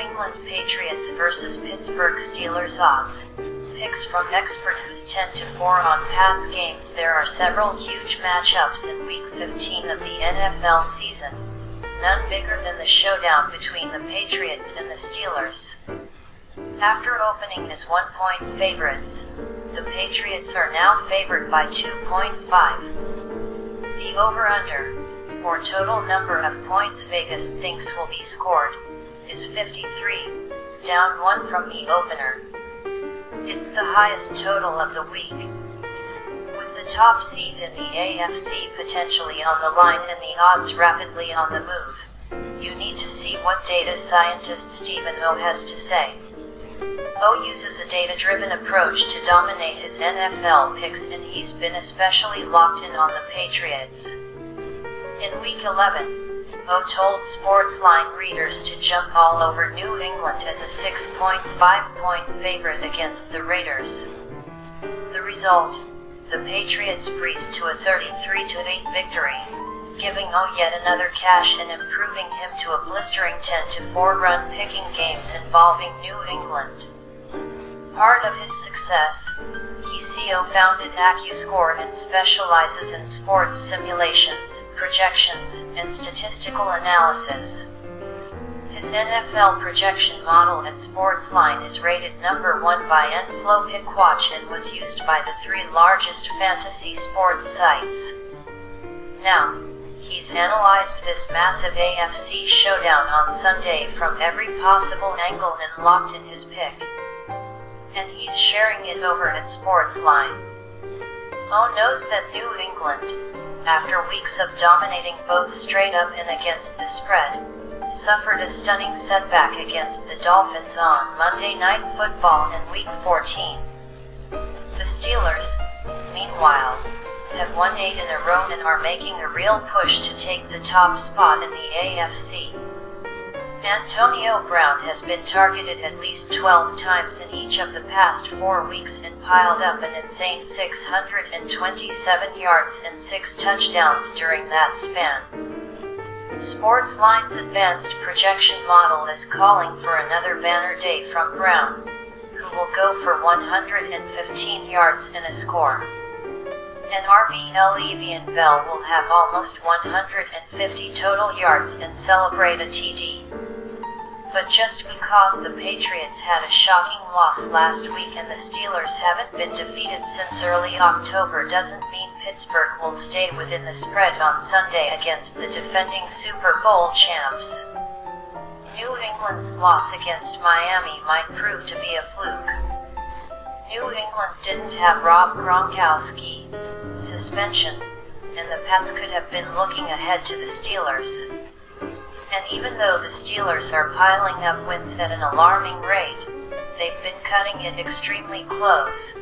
England Patriots vs Pittsburgh Steelers odds. Picks from expert who's 10-4 on Pats games. There are several huge matchups in Week 15 of the NFL season. None bigger than the showdown between the Patriots and the Steelers. After opening as 1-point favorites, the Patriots are now favored by 2.5. The over-under, or total number of points Vegas thinks will be scored, is 53, down 1 from the opener. It's the highest total of the week. With the top seed in the AFC potentially on the line and the odds rapidly on the move, you need to see what data scientist Stephen O has to say. O uses a data-driven approach to dominate his NFL picks, and he's been especially locked in on the Patriots. In Week 11, O told Sportsline readers to jump all over New England as a 6.5-point favorite against the Raiders. The result, the Patriots breezed to a 33-8 victory, giving O yet another cash and improving him to a blistering 10-4 run picking games involving New England. Part of his success, he CO-founded AccuScore and specializes in sports simulations, projections, and statistical analysis. His NFL projection model at Sportsline is rated number 1 by NFLPicWatch and was used by the 3 largest fantasy sports sites. Now, he's analyzed this massive AFC showdown on Sunday from every possible angle and locked in his pick. And he's sharing it over at Sportsline. O knows that New England, after weeks of dominating both straight up and against the spread, suffered a stunning setback against the Dolphins on Monday Night Football in Week 14. The Steelers, meanwhile, have won 8 in a row and are making a real push to take the top spot in the AFC. Antonio Brown has been targeted at least 12 times in each of the past 4 weeks and piled up an insane 627 yards and 6 touchdowns during that span. Sportsline's advanced projection model is calling for another banner day from Brown, who will go for 115 yards and a score. And RB Le'Veon Bell will have almost 150 total yards and celebrate a TD. But just because the Patriots had a shocking loss last week and the Steelers haven't been defeated since early October doesn't mean Pittsburgh will stay within the spread on Sunday against the defending Super Bowl champs. New England's loss against Miami might prove to be a fluke. New England didn't have Rob Gronkowski, suspension, and the Pats could have been looking ahead to the Steelers. And even though the Steelers are piling up wins at an alarming rate, they've been cutting it extremely close.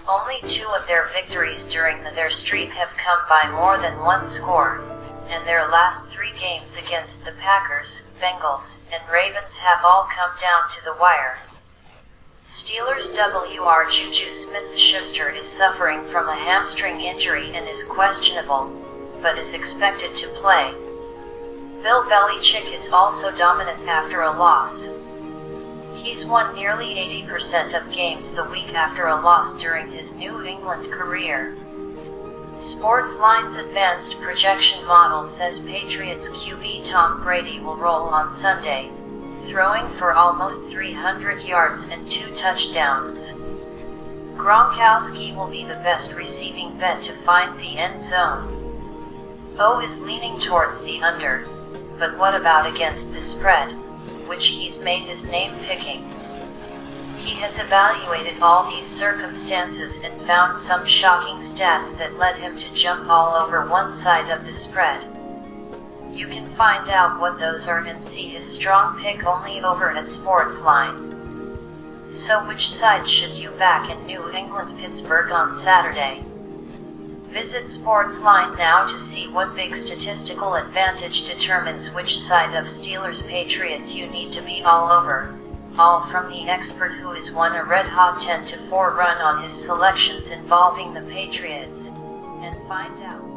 Only 2 of their victories during their streak have come by more than 1 score, and their last 3 games against the Packers, Bengals, and Ravens have all come down to the wire. Steelers WR Juju Smith-Schuster is suffering from a hamstring injury and is questionable, but is expected to play. Bill Belichick is also dominant after a loss. He's won nearly 80% of games the week after a loss during his New England career. Sportsline's advanced projection model says Patriots QB Tom Brady will roll on Sunday, throwing for almost 300 yards and 2 touchdowns. Gronkowski will be the best receiving bet to find the end zone. O is leaning towards the under. But what about against the spread, which he's made his name picking? He has evaluated all these circumstances and found some shocking stats that led him to jump all over one side of the spread. You can find out what those are and see his strong pick only over at Sportsline. So which side should you back in New England-Pittsburgh on Saturday? Visit Sportsline now to see what big statistical advantage determines which side of Steelers-Patriots you need to be all over, all from the expert who has won a red-hot 10-4 run on his selections involving the Patriots, and find out.